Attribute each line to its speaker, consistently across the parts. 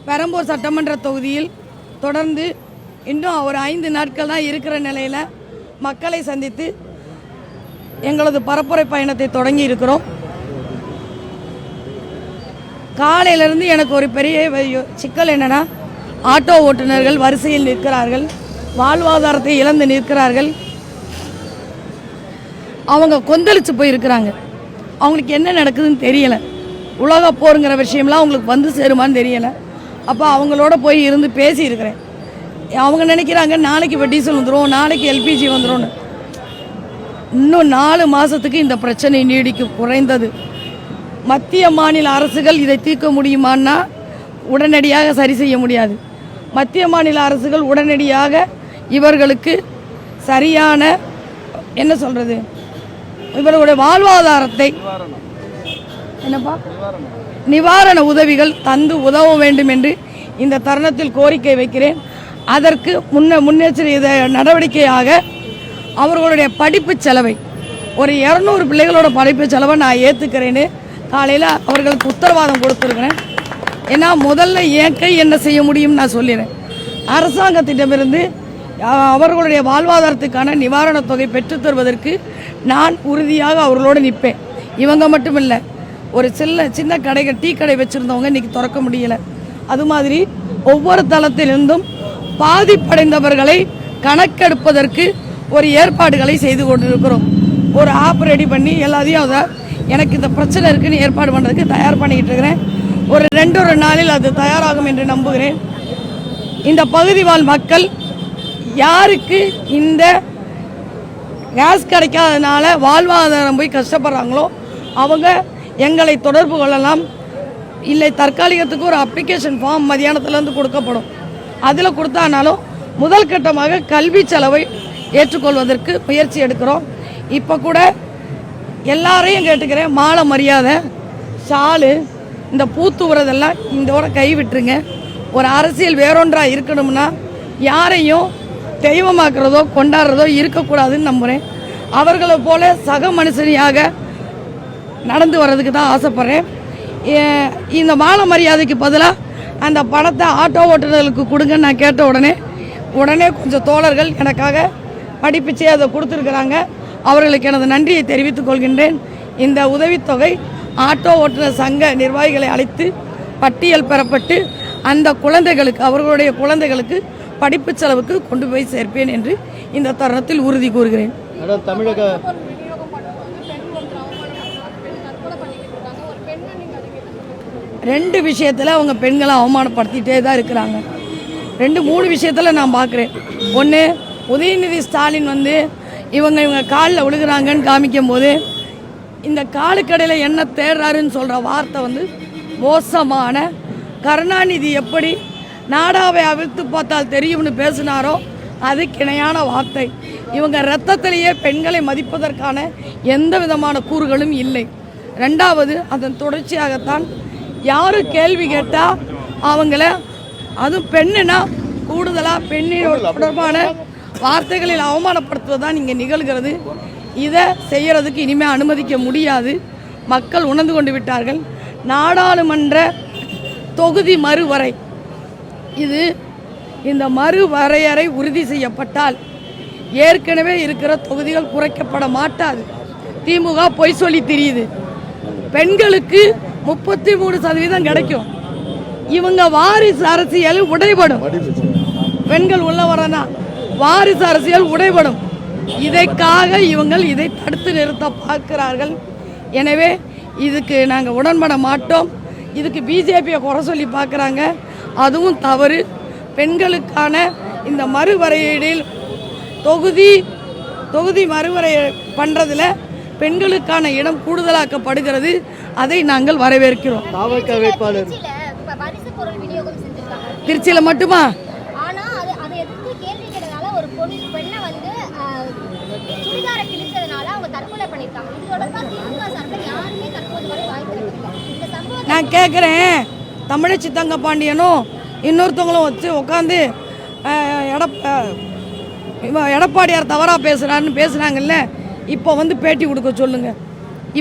Speaker 1: பெரம்பூர் சட்டமன்ற தொகுதியில் தொடர்ந்து இன்னும் ஒரு 5 நாட்கள் தான் இருக்கிற நிலையில் மக்களை சந்தித்து எங்களது பரப்புரை பயணத்தை தொடங்கி இருக்கிறோம். காலையிலிருந்து எனக்கு ஒரு பெரிய சிக்கல் என்னென்னா, ஆட்டோ ஓட்டுநர்கள் வரிசையில் நிற்கிறார்கள், வாழ்வாதாரத்தை இழந்து நிற்கிறார்கள், அவங்க கொந்தளிச்சு போயிருக்கிறாங்க. அவங்களுக்கு என்ன நடக்குதுன்னு தெரியலை. உலக போருங்கிற விஷயம்லாம் அவங்களுக்கு வந்து சேருமான்னு தெரியலை. அப்போ அவங்களோட போய் இருந்து பேசியிருக்கிறேன். அவங்க நினைக்கிறாங்க நாளைக்கு இப்போ டீசல் வந்துடும், நாளைக்கு எல்பிஜி வந்துடும். இன்னும் 4 மாதத்துக்கு இந்த பிரச்சனை நீடிக்கும் குறைந்தது. மத்திய மாநில அரசுகள் இதை தீர்க்க முடியுமான்னா உடனடியாக சரி செய்ய முடியாது. மத்திய மாநில அரசுகள் உடனடியாக இவர்களுக்கு சரியான என்ன சொல்கிறது, இவர்களுடைய வாழ்வாதாரத்தை நிவாரண உதவிகள் தந்து உதவ வேண்டும் என்று இந்த தருணத்தில் கோரிக்கை வைக்கிறேன். அதற்கு முன்னெச்சரிக்கை நடவடிக்கையாக அவர்களுடைய படிப்பு செலவை ஒரு 200 பிள்ளைகளோட படிப்பு செலவை நான் ஏற்றுக்கிறேன்னு காலையில் அவர்களுக்கு உத்தரவாதம் கொடுத்துருக்கிறேன். ஏன்னா முதல்ல என் கை என்ன செய்ய முடியும்னு நான் சொல்லிடுறேன். அரசாங்கத்திடமிருந்து அவர்களுடைய வாழ்வாதாரத்துக்கான நிவாரணத் தொகை பெற்றுத்தருவதற்கு நான் உறுதியாக அவர்களோடு நிற்பேன். இவங்க மட்டும் இல்லை, ஒரு சின்ன கடைகள் டீ கடை வச்சுருந்தவங்க இன்றைக்கி திறக்க முடியலை. அது மாதிரி ஒவ்வொரு தளத்திலிருந்தும் பாதிப்படைந்தவர்களை கணக்கெடுப்பதற்கு ஒரு ஏற்பாடுகளை செய்து கொண்டிருக்கிறோம். ஒரு ஆப் ரெடி பண்ணி எல்லாத்தையும் அதை எனக்கு இந்த பிரச்சனை இருக்குன்னு ஏற்பாடு பண்ணுறதுக்கு தயார் பண்ணிக்கிட்டு இருக்கிறேன். ஒரு 2 நாளில் அது தயாராகும் என்று நம்புகிறேன். இந்த பகுதி வாழ் மக்கள் யாருக்கு இந்த கேஸ் கிடைக்காதனால வாழ்வாதாரம் போய் கஷ்டப்படுறாங்களோ அவங்க எங்களை தொடர்பு கொள்ளலாம். இல்லை, தற்காலிகத்துக்கு ஒரு அப்ளிகேஷன் ஃபார்ம் மதியானத்துலேருந்து கொடுக்கப்படும். அதில் கொடுத்தானாலும் முதல் கட்டமாக கல்வி செலவை ஏற்றுக்கொள்வதற்கு முயற்சி எடுக்கிறோம். இப்போ கூட எல்லாரையும் கேட்டுக்கிறேன், மாலை மரியாதை, ஷாலு, இந்த பூத்துவுறதெல்லாம் இதோட கைவிட்டுருங்க. ஒரு அரசியல் வேறொன்றாக இருக்கணும்னா யாரையும் தெய்வமாக்குறதோ கொண்டாடுறதோ இருக்கக்கூடாதுன்னு நம்புகிறேன். அவர்களை போல சக மனுஷனியாக நடந்து வர்றதுக்கு தான் ஆசைப்பட்றேன். இந்த மாலை மரியாதைக்கு பதிலாக அந்த பணத்தை ஆட்டோ ஓட்டுநர்களுக்கு கொடுங்கன்னு நான் கேட்ட உடனே கொஞ்சம் தோழர்கள் எனக்காக படிப்பிச்சே அதை கொடுத்துருக்குறாங்க. அவர்களுக்கு எனது நன்றியை தெரிவித்துக் கொள்கின்றேன். இந்த உதவித்தொகை ஆட்டோ ஓட்டுநர் சங்க நிர்வாகிகளை அழைத்து பட்டியல் பெறப்பட்டு அந்த குழந்தைகளுக்கு, அவர்களுடைய குழந்தைகளுக்கு படிப்பு செலவுக்கு கொண்டு போய் சேர்ப்பேன் என்று இந்த தருணத்தில் உறுதி கூறுகிறேன்.
Speaker 2: தமிழக
Speaker 1: ரெண்டு விஷயத்தில் அவங்க பெண்களை அவமானப்படுத்திகிட்டே தான் இருக்கிறாங்க. 2-3 விஷயத்தில் நான் பார்க்குறேன். ஒன்று, உதயநிதி ஸ்டாலின் இவங்க காலில் விழுகிறாங்கன்னு காமிக்கும் போது இந்த காலுக்கடையில் என்ன தேடுறாருன்னு சொல்கிற வார்த்தை மோசமான. கருணாநிதி எப்படி நாடாவை அவிழ்த்து பார்த்தால் தெரியும்னு பேசினாரோ அதுக்கு இணையான வார்த்தை. இவங்க ரத்தத்திலேயே பெண்களை மதிப்பதற்கான எந்த விதமான கூறுகளும் இல்லை. 2வது, அதன் தொடர்ச்சியாகத்தான் யார் கேள்வி கேட்டால் அவங்கள, அதுவும் பெண்ணுனா கூடுதலாக பெண்ணினோட தொடர்பான வார்த்தைகளில் அவமானப்படுத்துவதுதான் இங்கே நிகழ்கிறது. இதை செய்கிறதுக்கு இனிமேல் அனுமதிக்க முடியாது. மக்கள் உணர்ந்து கொண்டு விட்டார்கள். நாடாளுமன்ற தொகுதி மறுவரை, இந்த மறுவரையறை உறுதி செய்யப்பட்டால் ஏற்கனவே இருக்கிற தொகுதிகள் குறைக்கப்பட மாட்டாது. திமுக பொய் சொல்லி திரியுது. பெண்களுக்கு 33% கிடைக்கும். இவங்க வாரிசு அரசியல் உடைபடும். பெண்கள் உள்ள வரனா வாரிசு அரசியல் உடைபடும். இதைக்காக இதை தடுத்து நிறுத்த பார்க்கிறார்கள். எனவே இதுக்கு நாங்கள் உடன்பட மாட்டோம். இதுக்கு பிஜேபியை குறை சொல்லி பார்க்குறாங்க, அதுவும் தவறு. பெண்களுக்கான இந்த மறுவரையீடில் தொகுதி மறுவரை பண்ணுறதுல பெண்களுக்கான இடம் கூடுதலாக்கப்படுகிறது. அதை நாங்கள் வரவேற்கிறோம். திருச்சியில் மட்டுமா? நான் கேட்குறேன், தமிழச்சி தங்க பாண்டியனும் இன்னொருத்தவங்களும் வச்சு உட்காந்து எடப்பாடியார் தவறாக பேசுகிறாருன்னு பேசுகிறாங்கல்ல. இப்போ பேட்டி கொடுக்க சொல்லுங்கள்.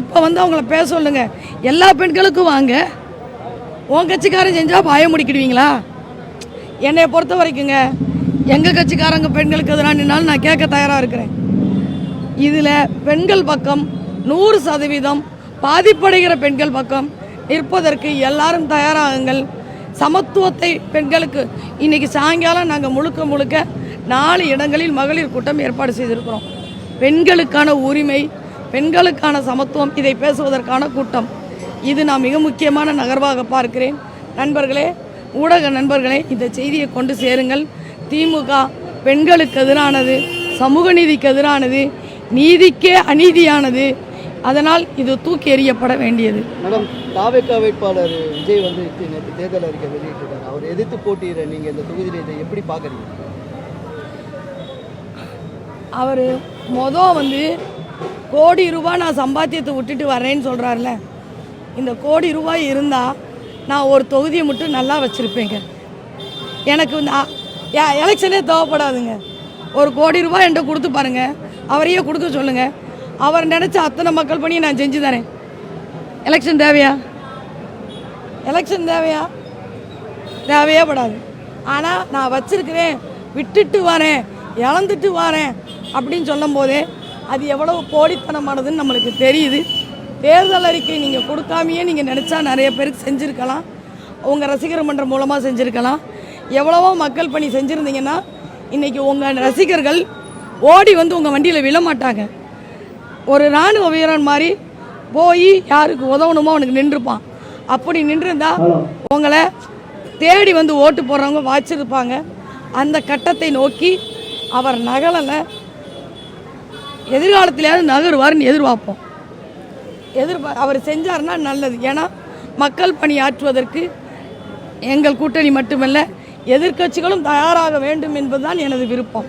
Speaker 1: இப்போ அவங்கள பேச சொல்லுங்கள். எல்லா பெண்களுக்கும் வாங்க, உன் கட்சிக்காரன் செஞ்சால் பாய முடிக்கிடுவீங்களா? என்னை பொறுத்த வரைக்குங்க எங்கள் கட்சிக்காரங்க பெண்களுக்கு எதிராக நின்னாலும் நான் கேட்க தயாராக இருக்கிறேன். இதில் பெண்கள் பக்கம் 100% பாதிப்படைகிற பெண்கள் பக்கம் நிற்பதற்கு எல்லாரும் தயாராகுங்கள். சமத்துவத்தை பெண்களுக்கு இன்னைக்கு சாயங்காலம் நாங்கள் முழுக்க 4 இடங்களில் மகளிர் கூட்டம் ஏற்பாடு செய்திருக்கிறோம். பெண்களுக்கான உரிமை, பெண்களுக்கான சமத்துவம், இதை பேசுவதற்கான கூட்டம். இது நான் மிக முக்கியமான நகர்வாக பார்க்கிறேன். நண்பர்களே, ஊடக நண்பர்களே, இந்த செய்தியை கொண்டு சேருங்கள். திமுக பெண்களுக்கு எதிரானது, சமூக நீதிக்கு எதிரானது, நீதிக்கே அநீதியானது. அதனால் இது தூக்கி எறியப்பட வேண்டியது.
Speaker 2: மேடம், தாவேகா வேட்பாளர் விஜய் வந்து நேற்று தேர்தல் அறிக்கை வெளியிட்டிருக்காரு. அவர் எதிர்த்து போட்டியிட நீங்கள் இந்த தொகுதியில் இதை எப்படி பார்க்குறீங்க?
Speaker 1: அவர் வந்து கோடி ரூபாய் நான் சம்பாத்தியத்தை விட்டுட்டு வரேன்னு சொல்கிறார்ல. இந்த கோடி ரூபாய் இருந்தால் நான் ஒரு தொகுதியை மட்டும் நல்லா வச்சுருப்பேங்க. எனக்கு இந்த எலெக்ஷனே தேவைப்படாதுங்க. ஒரு கோடி ரூபாய் என்கிட்ட கொடுத்து பாருங்கள், அவரையே கொடுக்க சொல்லுங்கள். அவர் நினச்ச அத்தனை மக்கள் பணியை நான் செஞ்சு தரேன். எலெக்ஷன் தேவையா? எலெக்ஷன் தேவையா? தேவையே படாது. ஆனால் நான் வச்சிருக்கிறேன், விட்டுட்டு வரேன், இழந்துட்டு வரேன் அப்படின்னு சொல்லும் போதே அது எவ்வளவு போலித்தனமானதுன்னு நம்மளுக்கு தெரியுது. தேர்தல் அறிக்கை நீங்கள் கொடுக்காமையே நீங்கள் நினச்சா நிறைய பேருக்கு செஞ்சுருக்கலாம். உங்கள் ரசிகர் மன்றம் மூலமாக செஞ்சுருக்கலாம். எவ்வளவோ மக்கள் பணி செஞ்சுருந்தீங்கன்னா இன்றைக்கி உங்கள் ரசிகர்கள் ஓடி வந்து உங்கள் வண்டியில் விழமாட்டாங்க. ஒரு இராணுவ வீரன் மாதிரி போய் யாருக்கு உதவணுமோ அவனுக்கு நின்றுப்பான். அப்படி நின்றுருந்தா உங்களை தேடி வந்து ஓட்டு போடுறவங்க வாய்ச்சிருப்பாங்க. அந்த கட்டத்தை நோக்கி அவர் நகலலை. எதிர்காலத்திலேயாவது நகருவார்னு எதிர்பார்ப்போம். அவர் செஞ்சார்னா நல்லது. ஏன்னா மக்கள் பணியாற்றுவதற்கு எங்கள் கூட்டணி மட்டுமல்ல, எதிர்க்கட்சிகளும் தயாராக வேண்டும் என்பதுதான் எனது விருப்பம்.